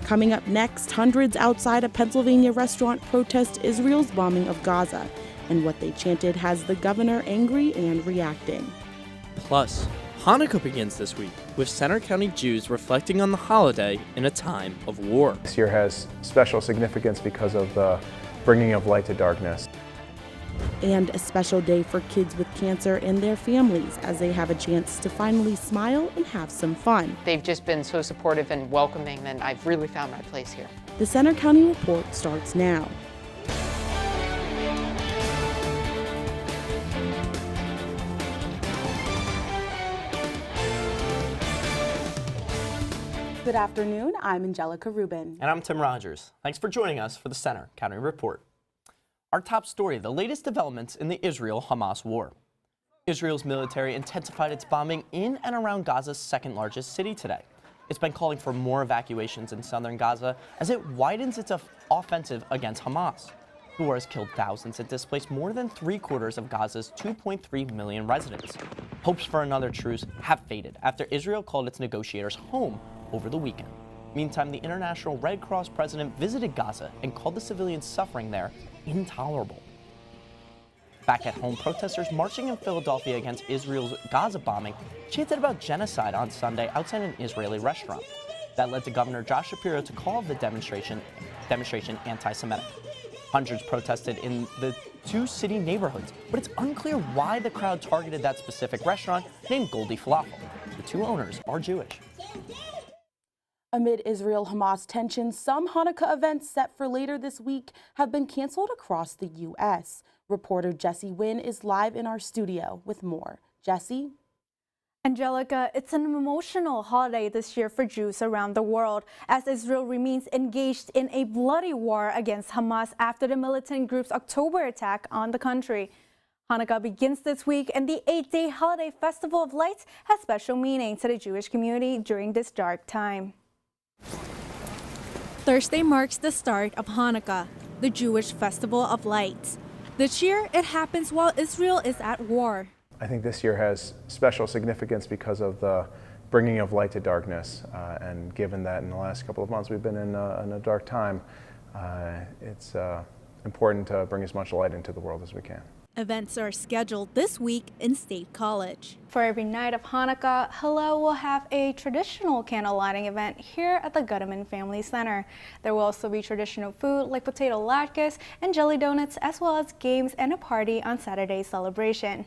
Coming up next, hundreds outside a Pennsylvania restaurant protest Israel's bombing of Gaza, and what they chanted has the governor angry and reacting. Plus, Hanukkah begins this week, with Centre County Jews reflecting on the holiday in a time of war. This year has special significance because of the bringing of light to darkness. And a special day for kids with cancer and their families as they have a chance to finally smile and have some fun. They've just been so supportive and welcoming, and I've really found my place here. The Centre County Report starts now. Good afternoon, I'm Angelica Rubin. And I'm Tim Rogers. Thanks for joining us for the Centre County Report. Our top story, the latest developments in the Israel-Hamas war. Israel's military intensified its bombing in and around Gaza's second largest city today. It's been calling for more evacuations in southern Gaza as it widens its offensive against Hamas. The war has killed thousands and displaced more than 3/4 of Gaza's 2.3 million residents. Hopes for another truce have faded after Israel called its negotiators home over the weekend. Meantime, the International Red Cross president visited Gaza and called the civilian suffering there intolerable. Back at home, protesters marching in Philadelphia against Israel's Gaza bombing chanted about genocide on Sunday outside an Israeli restaurant. That led to Governor Josh Shapiro to call the demonstration anti-Semitic. Hundreds protested in the two city neighborhoods, but it's unclear why the crowd targeted that specific restaurant named Goldie Falafel. The two owners are Jewish. Amid Israel-Hamas tensions, some Hanukkah events set for later this week have been canceled across the U.S. Reporter Jesse Wynn is live in our studio with more. Jesse? Angelica, it's an emotional holiday this year for Jews around the world as Israel remains engaged in a bloody war against Hamas after the militant group's October attack on the country. Hanukkah begins this week, and the 8-day holiday festival of lights has special meaning to the Jewish community during this dark time. Thursday marks the start of Hanukkah, the Jewish festival of lights. This year, it happens while Israel is at war. I think this year has special significance because of the bringing of light to darkness. And given that in the last couple of months we've been in a dark time, it's important to bring as much light into the world as we can. Events are scheduled this week in State College. For every night of Hanukkah, Hillel will have a traditional candle lighting event here at the Gutterman Family Center. There will also be traditional food like potato latkes and jelly donuts, as well as games and a party on Saturday's celebration.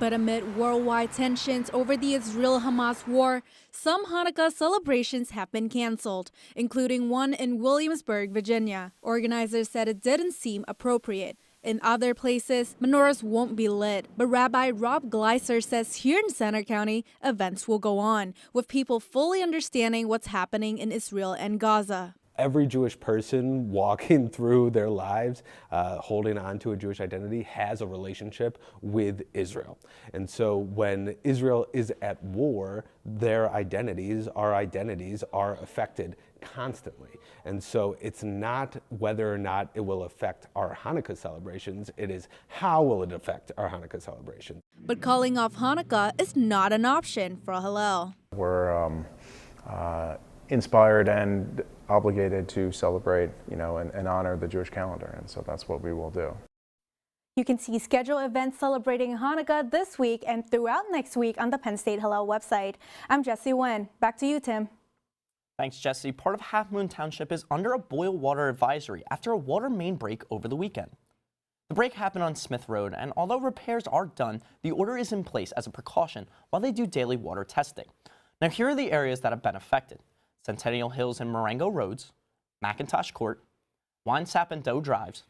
But amid worldwide tensions over the Israel-Hamas war, some Hanukkah celebrations have been canceled, including one in Williamsburg, Virginia. Organizers said it didn't seem appropriate. In other places, menorahs won't be lit, but Rabbi Rob Gleiser says here in Centre County, events will go on, with people fully understanding what's happening in Israel and Gaza. Every Jewish person walking through their lives, holding on to a Jewish identity, has a relationship with Israel. And so when Israel is at war, their identities, our identities, are affected constantly. And so it's not whether or not it will affect our Hanukkah celebrations, it is how will it affect our Hanukkah celebration. But calling off Hanukkah is not an option for Hillel. We're inspired and obligated to celebrate, and honor the Jewish calendar, and so that's what we will do. You can see scheduled events celebrating Hanukkah this week and throughout next week on the Penn State Hillel website. I'm Jessie Nguyen. Back to you, Tim. Thanks, Jesse. Part of Half Moon Township is under a boil water advisory after a water main break over the weekend. The break happened on Smith Road, and although repairs are done, the order is in place as a precaution while they do daily water testing. Now, here are the areas that have been affected: Centennial Hills and Marengo Roads, McIntosh Court, Winesap and Doe Drives,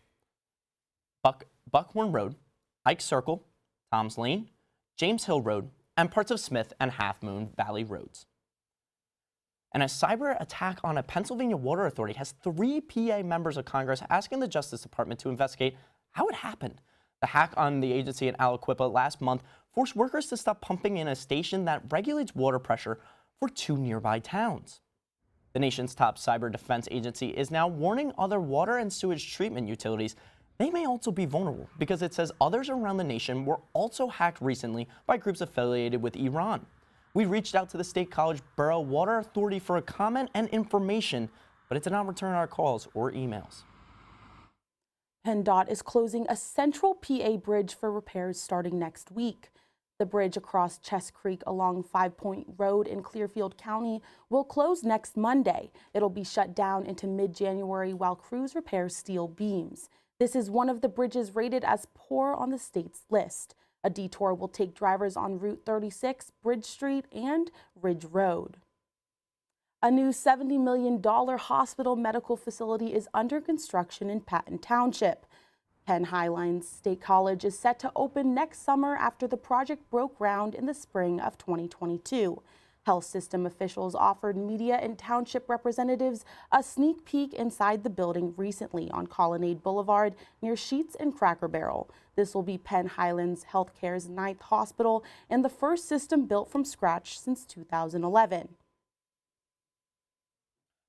Buckhorn Road, Ike Circle, Tom's Lane, James Hill Road, and parts of Smith and Half Moon Valley Roads. And a cyber attack on a Pennsylvania Water Authority has 3 PA members of Congress asking the Justice Department to investigate how it happened. The hack on the agency in Aliquippa last month forced workers to stop pumping in a station that regulates water pressure for 2 nearby towns. The nation's top cyber defense agency is now warning other water and sewage treatment utilities they may also be vulnerable because it says others around the nation were also hacked recently by groups affiliated with Iran. We reached out to the State College Borough Water Authority for a comment and information. but it did not return our calls or emails. PennDOT is closing a central PA bridge for repairs starting next week. The bridge across Chess Creek along 5 Point Road in Clearfield County will close next Monday. It'll be shut down into mid-January while crews repair steel beams. This is one of the bridges rated as poor on the state's list. A detour will take drivers on Route 36, Bridge Street, and Ridge Road. A new $70 million hospital medical facility is under construction in Patton Township. Penn Highlands State College is set to open next summer after the project broke ground in the spring of 2022. Health system officials offered media and township representatives a sneak peek inside the building recently on Colonnade Boulevard near Sheets and Cracker Barrel. This will be Penn Highlands Healthcare's 9th hospital and the first system built from scratch since 2011.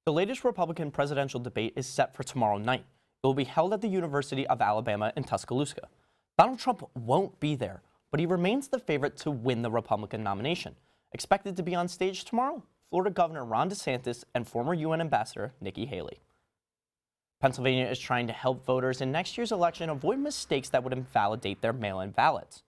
The latest Republican presidential debate is set for tomorrow night. It will be held at the University of Alabama in Tuscaloosa. Donald Trump won't be there, but he remains the favorite to win the Republican nomination. Expected to be on stage tomorrow, Florida Governor Ron DeSantis and former UN Ambassador Nikki Haley. Pennsylvania is trying to help voters in next year's election avoid mistakes that would invalidate their mail-in ballots.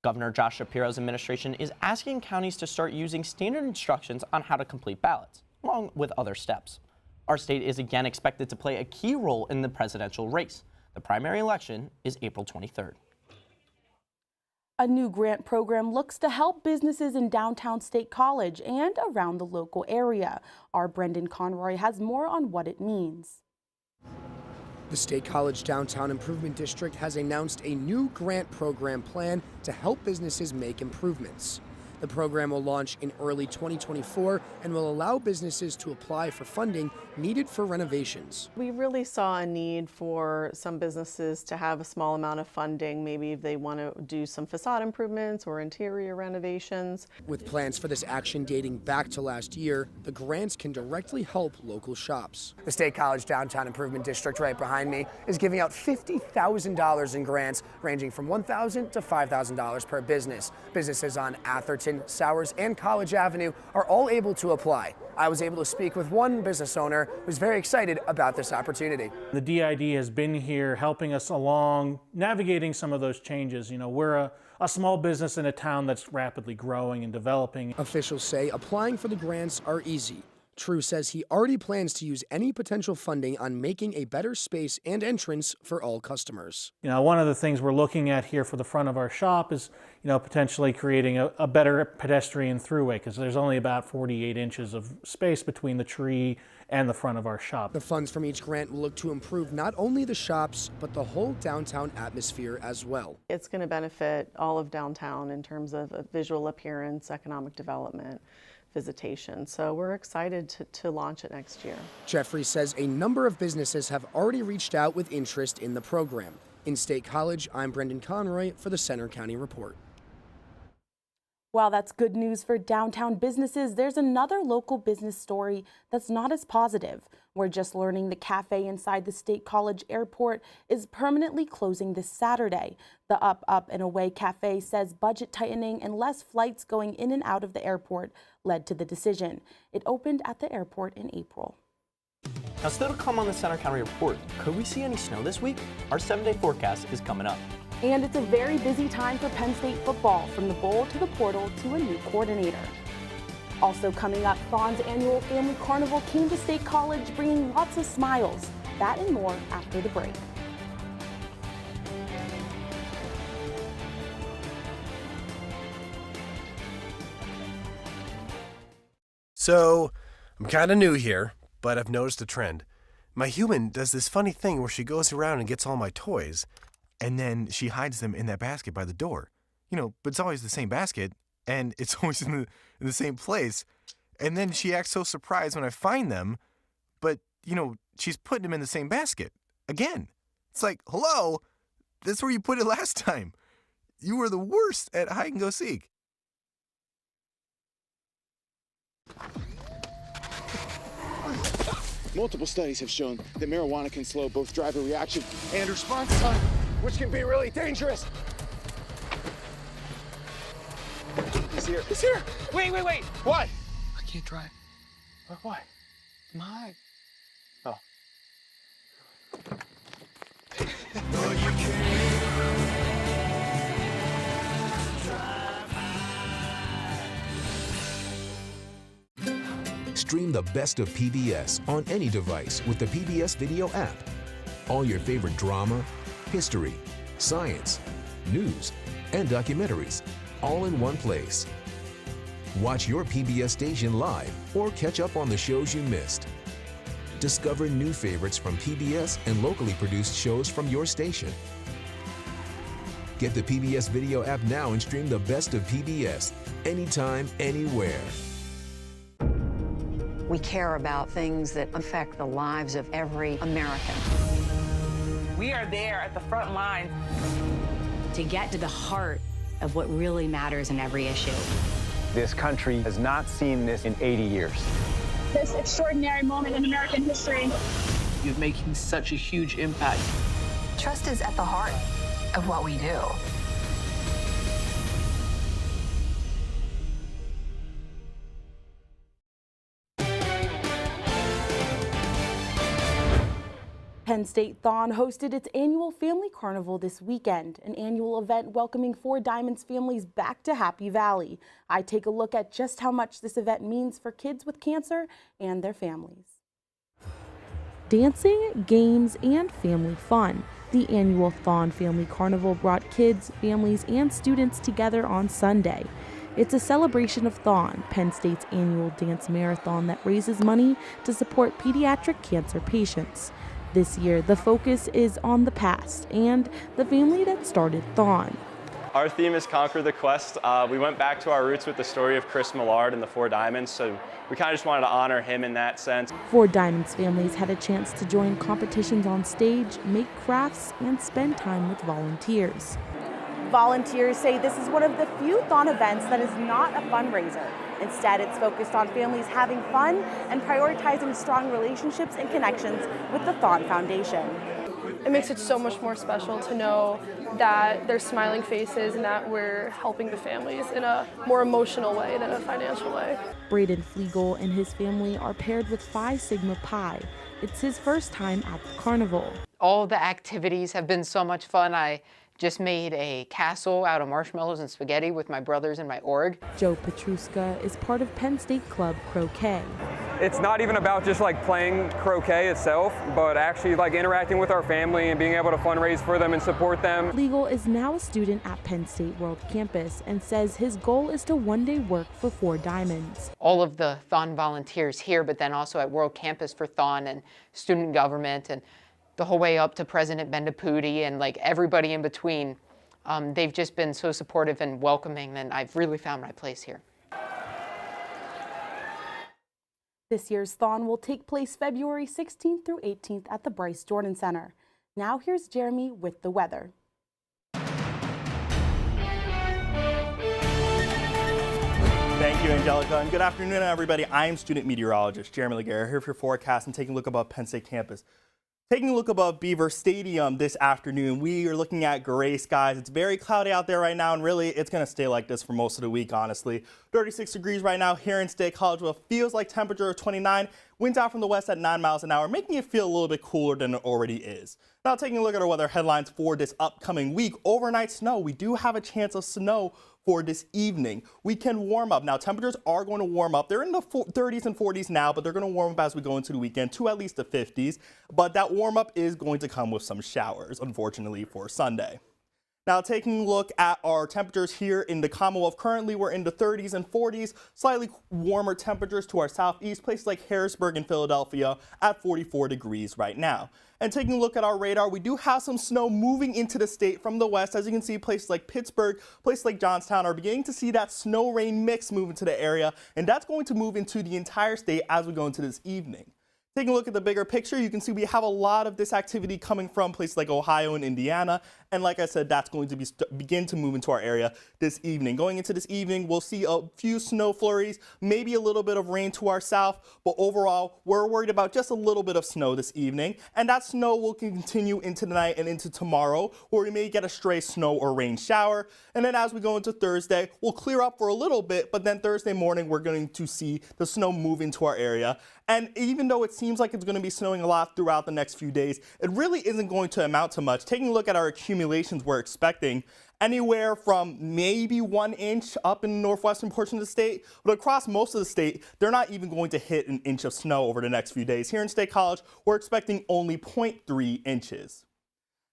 Governor Josh Shapiro's administration is asking counties to start using standard instructions on how to complete ballots, along with other steps. Our state is again expected to play a key role in the presidential race. The primary election is April 23rd. A new grant program looks to help businesses in downtown State College and around the local area. Our Brendan Conroy has more on what it means. The State College Downtown Improvement District has announced a new grant program plan to help businesses make improvements. The program will launch in early 2024 and will allow businesses to apply for funding needed for renovations. We really saw a need for some businesses to have a small amount of funding, maybe if they want to do some facade improvements or interior renovations. With plans for this action dating back to last year, the grants can directly help local shops. The State College Downtown Improvement District right behind me is giving out $50,000 in grants ranging from $1,000 to $5,000 per business. Businesses on Atherton, Sowers, and College Avenue are all able to apply. I was able to speak with one business owner who's very excited about this opportunity. The DID has been here helping us along, navigating some of those changes. You know, we're a small business in a town that's rapidly growing and developing. Officials say applying for the grants are easy. True says he already plans to use any potential funding on making a better space and entrance for all customers. You know, one of the things we're looking at here for the front of our shop is, you know, potentially creating a better pedestrian throughway, because there's only about 48 inches of space between the tree and the front of our shop. The funds from each grant will look to improve not only the shops, but the whole downtown atmosphere as well. It's going to benefit all of downtown in terms of visual appearance, economic development, visitation. So we're excited to launch it next year. Jeffrey says a number of businesses have already reached out with interest in the program. In State College, I'm Brendan Conroy for the Center County Report. While that's good news for downtown businesses, there's another local business story that's not as positive. We're just learning the cafe inside the State College Airport is permanently closing this Saturday. The Up and Away Cafe says budget tightening and less flights going in and out of the airport led to the decision. It opened at the airport in April. Now, still to come on the Center County Report, could we see any snow this week? Our 7-day forecast is coming up. And it's a very busy time for Penn State football, from the bowl to the portal to a new coordinator. Also coming up, Thon's annual Family Carnival came to State College, bringing lots of smiles. That and more after the break. So, I'm kind of new here, but I've noticed a trend. My human does this funny thing where she goes around and gets all my toys, and then she hides them in that basket by the door. You know, but it's always the same basket, and it's always in the same place. And then she acts so surprised when I find them, but, you know, she's putting them in the same basket. Again. It's like, hello, that's where you put it last time. You were the worst at hide and go seek. Multiple studies have shown that marijuana can slow both driver reaction and response time, which can be really dangerous. He's here. He's here. Wait. What? I can't drive. Why? Stream the best of PBS on any device with the PBS Video app. All your favorite drama, history, science, news, and documentaries, all in one place. Watch your PBS station live or catch up on the shows you missed. Discover new favorites from PBS and locally produced shows from your station. Get the PBS Video app now and stream the best of PBS anytime, anywhere. We care about things that affect the lives of every American. We are there at the front line to get to the heart of what really matters in every issue. This country has not seen this in 80 years. This extraordinary moment in American history. You're making such a huge impact. Trust is at the heart of what we do. Penn State Thon hosted its annual Family Carnival this weekend, an annual event welcoming 4 Diamonds families back to Happy Valley. I take a look at just how much this event means for kids with cancer and their families. Dancing, games, and family fun. The annual Thon Family Carnival brought kids, families, and students together on Sunday. It's a celebration of Thon, Penn State's annual dance marathon that raises money to support pediatric cancer patients. This year, the focus is on the past and the family that started Thon. Our theme is Conquer the Quest. We went back to our roots with the story of Chris Millard and the 4 Diamonds, so we kind of just wanted to honor him in that sense. 4 Diamonds families had a chance to join competitions on stage, make crafts, and spend time with volunteers. Volunteers say this is one of the few Thon events that is not a fundraiser. Instead, it's focused on families having fun and prioritizing strong relationships and connections with the Thon Foundation. It makes it so much more special to know that there's smiling faces and that we're helping the families in a more emotional way than a financial way. Braden Flegel and his family are paired with Phi Sigma Pi. It's his first time at the carnival. All the activities have been so much fun. I just made a castle out of marshmallows and spaghetti with my brothers in my org. Joe Petruska is part of Penn State Club Croquet. It's not even about just like playing croquet itself, but actually like interacting with our family and being able to fundraise for them and support them. Flegel is now a student at Penn State World Campus and says his goal is to one day work for 4 Diamonds. All of the Thon volunteers here, but then also at World Campus for Thon and student government and the whole way up to President Bendapudi and like everybody in between. They've just been so supportive and welcoming, and I've really found my place here. This year's Thon will take place February 16th through 18th at the Bryce Jordan Center. Now here's Jeremy with the weather. Thank you, Angelica, and good afternoon, everybody. I am student meteorologist Jeremy Laguerre here for your forecast and taking a look above Penn State campus. Taking a look above Beaver Stadium this afternoon, we are looking at gray skies. It's very cloudy out there right now, and really it's going to stay like this for most of the week, honestly. 36 degrees right now here in State College. Well, feels like temperature of 29. Winds out from the west at 9 miles an hour, making it feel a little bit cooler than it already is. Now, taking a look at our weather headlines for this upcoming week. Overnight snow. We do have a chance of snow for this evening. We can warm up. Now, temperatures are going to warm up. They're in the 30s and 40s now, but they're going to warm up as we go into the weekend to at least the 50s. But that warm up is going to come with some showers, unfortunately, for Sunday. Now, taking a look at our temperatures here in the Commonwealth, currently we're in the 30s and 40s, slightly warmer temperatures to our southeast, places like Harrisburg and Philadelphia at 44 degrees right now. And taking a look at our radar, we do have some snow moving into the state from the west. As you can see, places like Pittsburgh, places like Johnstown are beginning to see that snow-rain mix move into the area, and that's going to move into the entire state as we go into this evening. Taking a look at the bigger picture, you can see we have a lot of this activity coming from places like Ohio and Indiana And like I said, that's going to begin to move into our area this evening. Going into this evening, we'll see a few snow flurries, maybe a little bit of rain to our south, but overall, we're worried about just a little bit of snow this evening. And that snow will continue into the night and into tomorrow, where we may get a stray snow or rain shower. And then as we go into Thursday, we'll clear up for a little bit, but then Thursday morning, we're going to see the snow move into our area. And even though it seems like it's going to be snowing a lot throughout the next few days, it really isn't going to amount to much. Taking a look at our accumulations, we're expecting anywhere from maybe 1 inch up in the northwestern portion of the state, but across most of the state, they're not even going to hit an inch of snow over the next few days. Here in State College, we're expecting only 0.3 inches.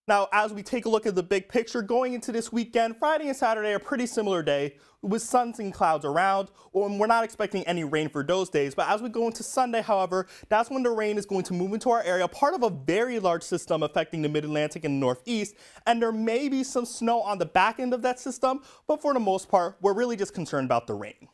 Now, as we take a look at the big picture going into this weekend, Friday and Saturday are a pretty similar day with suns and clouds around. We're not expecting any rain for those days, but as we go into Sunday, however, that's when the rain is going to move into our area, part of a very large system affecting the Mid-Atlantic and Northeast, and there may be some snow on the back end of that system, but for the most part, we're really just concerned about the rain.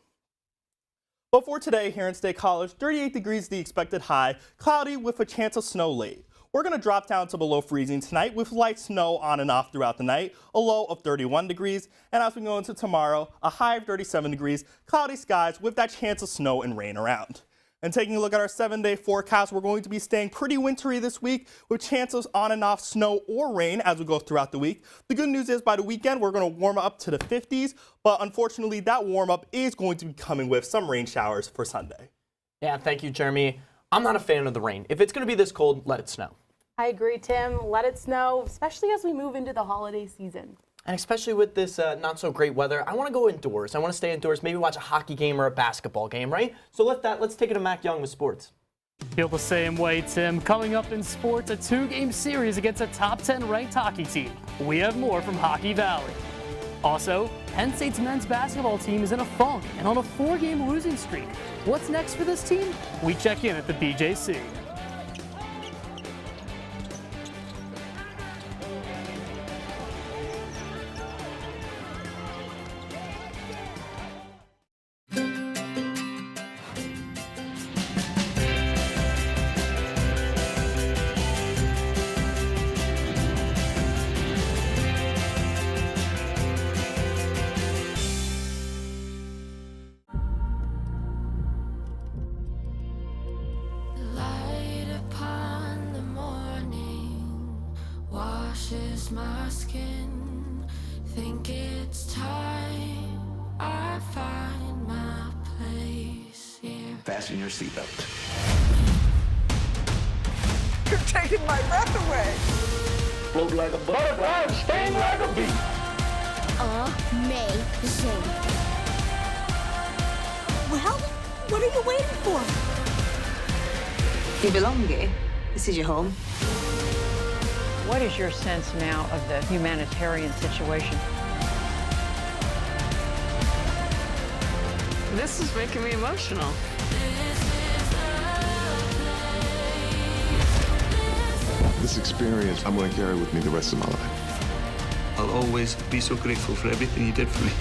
But for today here in State College, 38 degrees the expected high, cloudy with a chance of snow late. We're going to drop down to below freezing tonight with light snow on and off throughout the night, a low of 31 degrees. And as we go into tomorrow, a high of 37 degrees, cloudy skies with that chance of snow and rain around. And taking a look at our 7-day forecast, we're going to be staying pretty wintry this week with chances on and off snow or rain as we go throughout the week. The good news is by the weekend, we're going to warm up to the 50s, but unfortunately that warm up is going to be coming with some rain showers for Sunday. Yeah, thank you, Jeremy. I'm not a fan of the rain. If it's going to be this cold, let it snow. I agree, Tim. Let it snow, especially as we move into the holiday season. And especially with this not so great weather, I want to go indoors. I want to stay indoors, maybe watch a hockey game or a basketball game, right? So let's take it to Mac Young with sports. Feel the same way, Tim. Coming up in sports, a 2-game series against a top 10 ranked hockey team. We have more from Hockey Valley. Also, Penn State's men's basketball team is in a funk and on a 4-game losing streak. What's next for this team? We check in at the BJC. My skin, think it's time I find my place here. Fasten your seatbelt. You're taking my breath away. Float like a butterfly, sting like a bee. Amazing. Well, what are you waiting for? You belong here. This is your home. What is your sense now of the humanitarian situation? This is making me emotional. This experience I'm going to carry with me the rest of my life. I'll always be so grateful for everything you did for me.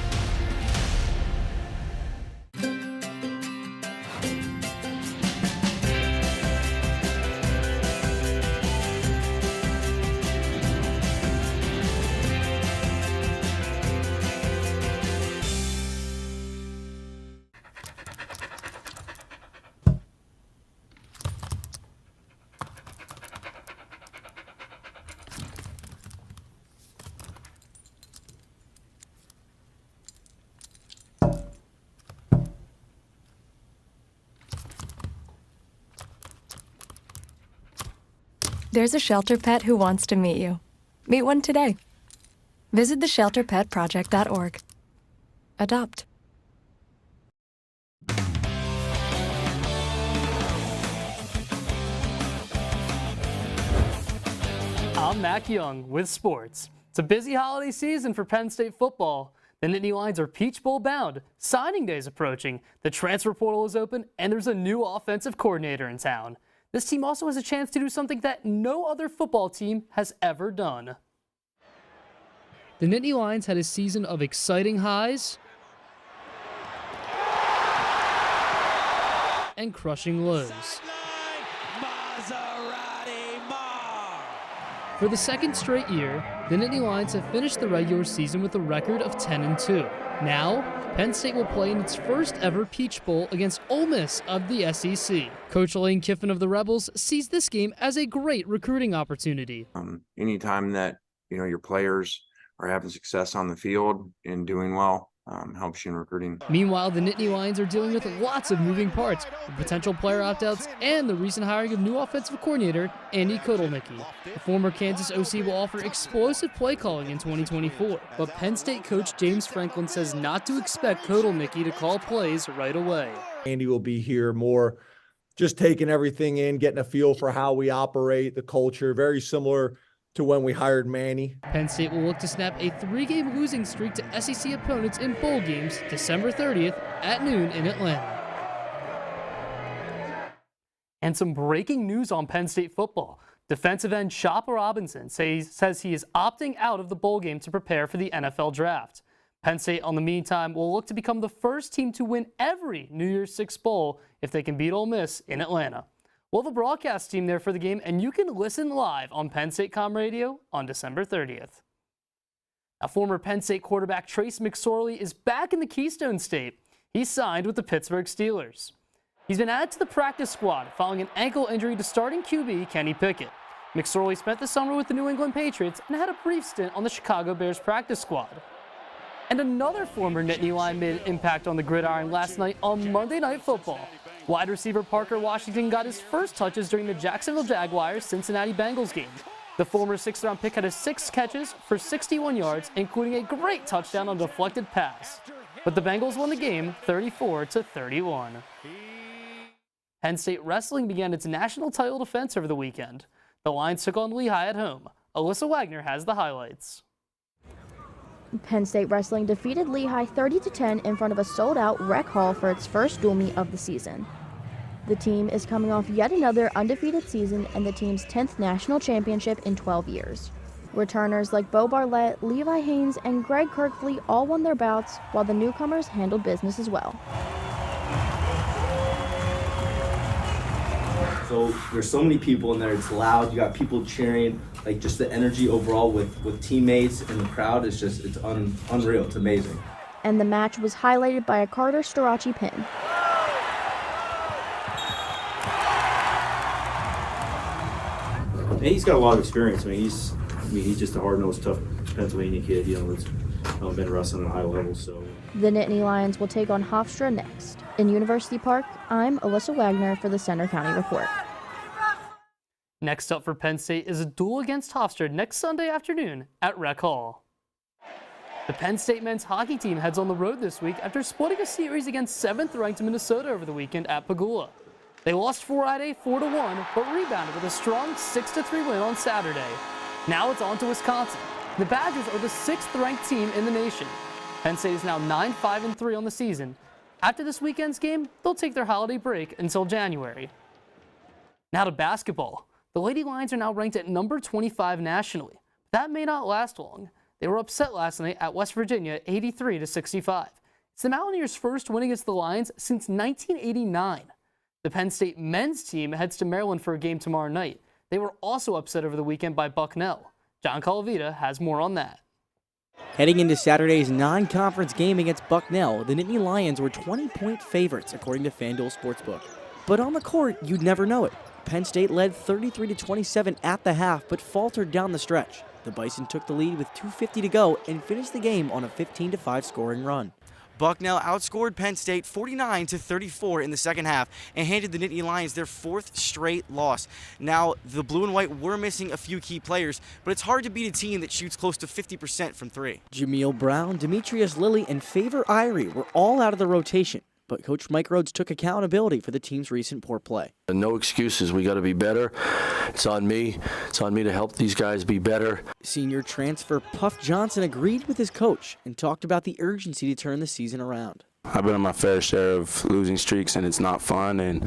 There's a shelter pet who wants to meet you. Meet one today. Visit theshelterpetproject.org. Adopt. I'm Mac Young with sports. It's a busy holiday season for Penn State football. The Nittany Lions are Peach Bowl bound. Signing day is approaching. The transfer portal is open, and there's a new offensive coordinator in town. This team also has a chance to do something that no other football team has ever done. The Nittany Lions had a season of exciting highs and crushing lows. For the second straight year, the Nittany Lions have finished the regular season with a record of 10-2. Now, Penn State will play in its first ever Peach Bowl against Ole Miss of the SEC. Coach Lane Kiffin of the Rebels sees this game as a great recruiting opportunity. Anytime that your players are having success on the field and doing well, helps you in recruiting. Meanwhile, the Nittany Lions are dealing with lots of moving parts, with potential player opt-outs and the recent hiring of new offensive coordinator Andy Kotelnicki. The former Kansas OC will offer explosive play calling in 2024, but Penn State coach James Franklin says not to expect Kotelnicki to call plays right away. Andy will be here more just taking everything in, getting a feel for how we operate, the culture, very similar to when we hired Manny. Penn State will look to snap a 3-game losing streak to SEC opponents in bowl games December 30th at noon in Atlanta. And some breaking news on Penn State football. Defensive end Chop Robinson says he is opting out of the bowl game to prepare for the NFL draft. Penn State, on the meantime, will look to become the first team to win every New Year's Six bowl if they can beat Ole Miss in Atlanta. We'll have a broadcast team there for the game, and you can listen live on Penn State Com Radio on December 30th. Now, former Penn State quarterback Trace McSorley is back in the Keystone State. He signed with the Pittsburgh Steelers. He's been added to the practice squad following an ankle injury to starting QB Kenny Pickett. McSorley spent the summer with the New England Patriots and had a brief stint on the Chicago Bears practice squad. And another former Nittany Lion made an impact on the gridiron last night on Monday Night Football. Wide receiver Parker Washington got his first touches during the Jacksonville Jaguars-Cincinnati Bengals game. The former 6th-round pick had 6 catches for 61 yards, including a great touchdown on a deflected pass. But the Bengals won the game 34-31. Penn State Wrestling began its national title defense over the weekend. The Lions took on Lehigh at home. Alyssa Wagner has the highlights. Penn State Wrestling defeated Lehigh 30-10 in front of a sold-out Rec Hall for its first dual meet of the season. The team is coming off yet another undefeated season and the team's 10th national championship in 12 years. Returners like Bo Barlett, Levi Haynes, and Greg Kirkfleet all won their bouts, while the newcomers handled business as well. So there's so many people in there, it's loud, you got people cheering, like just the energy overall with teammates and the crowd is just, it's unreal, it's amazing. And the match was highlighted by a Carter Storace pin. And he's got a lot of experience. He's just a hard-nosed, tough Pennsylvania kid, that's been wrestling at a high level, so. The Nittany Lions will take on Hofstra next. In University Park, I'm Alyssa Wagner for the Center County Report. Next up for Penn State is a duel against Hofstra next Sunday afternoon at Rec Hall. The Penn State men's hockey team heads on the road this week after splitting a series against 7th-ranked Minnesota over the weekend at Pagula. They lost Friday 4-1, but rebounded with a strong 6-3 win on Saturday. Now it's on to Wisconsin. The Badgers are the 6th-ranked team in the nation. Penn State is now 9-5-3 on the season. After this weekend's game, they'll take their holiday break until January. Now to basketball. The Lady Lions are now ranked at number 25 nationally. That may not last long. They were upset last night at West Virginia 83-65. It's the Mountaineers' first win against the Lions since 1989. The Penn State men's team heads to Maryland for a game tomorrow night. They were also upset over the weekend by Bucknell. John Colavita has more on that. Heading into Saturday's non-conference game against Bucknell, the Nittany Lions were 20-point favorites according to FanDuel Sportsbook. But on the court, you'd never know it. Penn State led 33-27 at the half, but faltered down the stretch. The Bison took the lead with 2:50 to go and finished the game on a 15-5 scoring run. Bucknell outscored Penn State 49-34 in the second half and handed the Nittany Lions their 4th straight loss. Now, the blue and white were missing a few key players, but it's hard to beat a team that shoots close to 50% from 3. Jameel Brown, Demetrius Lilly, and Favor Irie were all out of the rotation, but Coach Mike Rhodes took accountability for the team's recent poor play. No excuses. We got to be better. It's on me. It's on me to help these guys be better. Senior transfer Puff Johnson agreed with his coach and talked about the urgency to turn the season around. I've been on my fair share of losing streaks, and it's not fun. And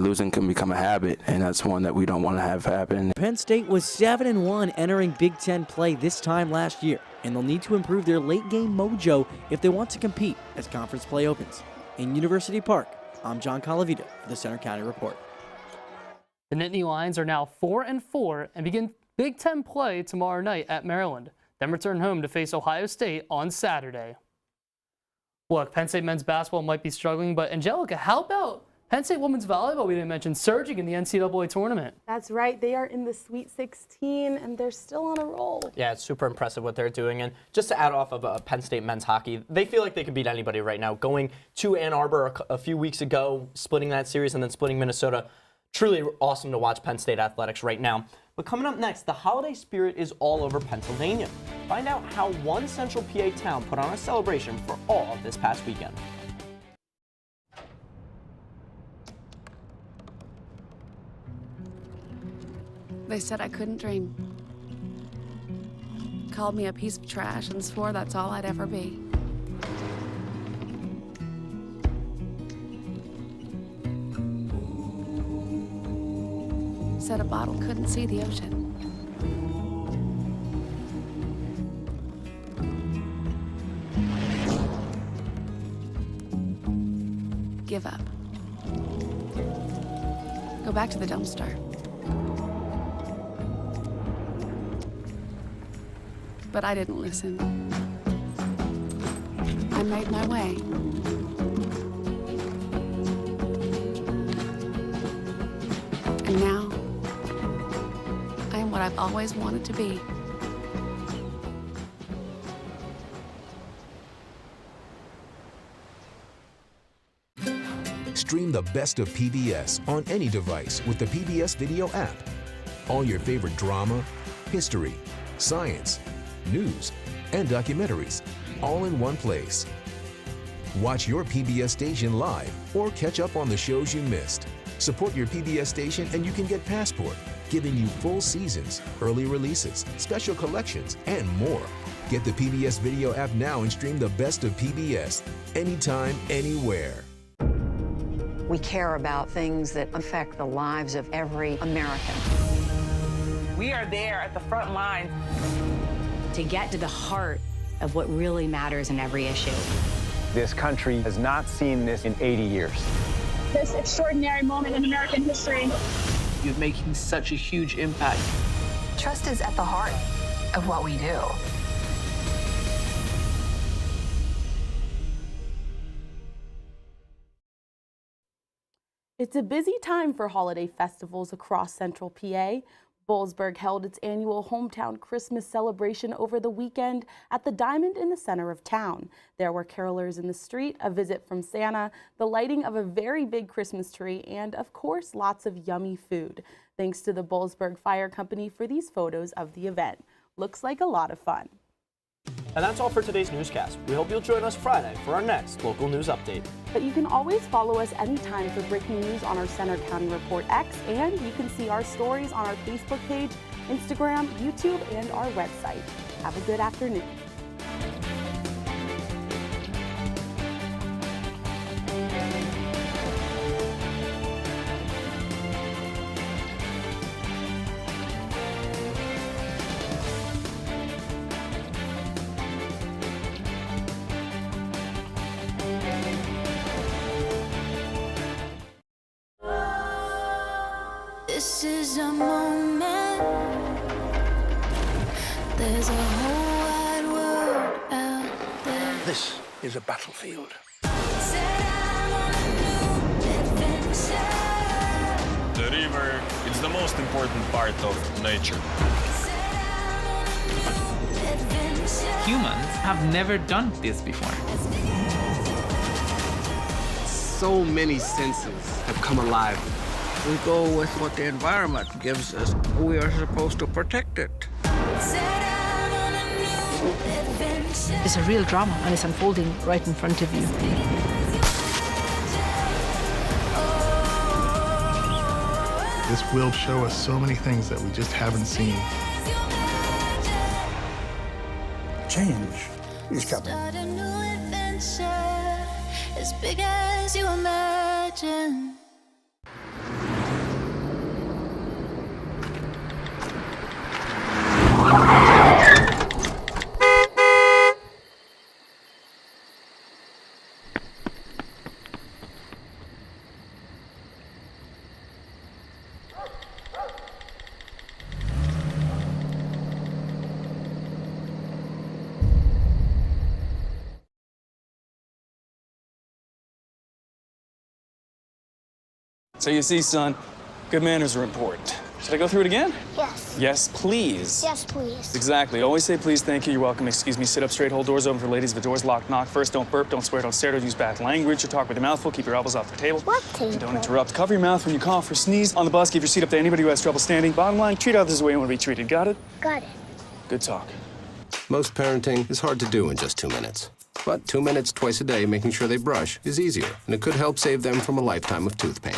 losing can become a habit, and that's one that we don't want to have happen. Penn State was 7-1 entering Big Ten play this time last year, and they'll need to improve their late-game mojo if they want to compete as conference play opens. In University Park, I'm John Colavita for the Center County Report. The Nittany Lions are now 4-4 and begin Big Ten play tomorrow night at Maryland, then return home to face Ohio State on Saturday. Look, Penn State men's basketball might be struggling, but Angelica, how about Penn State women's volleyball, we didn't mention, surging in the NCAA tournament? That's right. They are in the Sweet 16, and they're still on a roll. Yeah, it's super impressive what they're doing. And just to add off of Penn State men's hockey, they feel like they can beat anybody right now. Going to Ann Arbor a few weeks ago, splitting that series, and then splitting Minnesota. Truly awesome to watch Penn State athletics right now. But coming up next, the holiday spirit is all over Pennsylvania. Find out how one central PA town put on a celebration for all of this past weekend. They said I couldn't dream. Called me a piece of trash and swore that's all I'd ever be. Said a bottle couldn't see the ocean. Give up. Go back to the dumpster. But I didn't listen. I made my way. And now, I am what I've always wanted to be. Stream the best of PBS on any device with the PBS Video app. All your favorite drama, history, science, news, and documentaries, all in one place. Watch your PBS station live or catch up on the shows you missed. Support your PBS station and you can get Passport, giving you full seasons, early releases, special collections, and more. Get the PBS Video app now and stream the best of PBS anytime, anywhere. We care about things that affect the lives of every American. We are there at the front line to get to the heart of what really matters in every issue. This country has not seen this in 80 years. This extraordinary moment in American history. You're making such a huge impact. Trust is at the heart of what we do. It's a busy time for holiday festivals across Central PA. Boalsburg held its annual hometown Christmas celebration over the weekend at the Diamond in the center of town. There were carolers in the street, a visit from Santa, the lighting of a very big Christmas tree, and of course, lots of yummy food. Thanks to the Boalsburg Fire Company for these photos of the event. Looks like a lot of fun. And that's all for today's newscast. We hope you'll join us Friday for our next local news update. But you can always follow us anytime for breaking news on our Center County Report X, and you can see our stories on our Facebook page, Instagram, YouTube, and our website. Have a good afternoon. This is a moment. There's a whole wide world out there. This is a battlefield. The river is the most important part of nature. Humans have never done this before. So many senses have come alive. We go with what the environment gives us. We are supposed to protect it. It's a real drama and it's unfolding right in front of you. This will show us so many things that we just haven't seen. Change is coming. Start a new adventure as big as you imagine. So you see, son, good manners are important. Should I go through it again? Yes. Yes, please. Yes, please. Exactly. Always say please, thank you, you're welcome, excuse me, sit up straight, hold doors open for ladies. If the door's locked, knock first. Don't burp, don't swear, don't stare, don't use bad language, or talk with your mouth full. Keep your elbows off the table. What table? And don't interrupt. Cover your mouth when you cough or sneeze. On the bus, give your seat up to anybody who has trouble standing. Bottom line, treat others the way you want to be treated. Got it? Got it. Good talk. Most parenting is hard to do in just 2 minutes. But 2 minutes twice a day making sure they brush is easier, and it could help save them from a lifetime of tooth pain.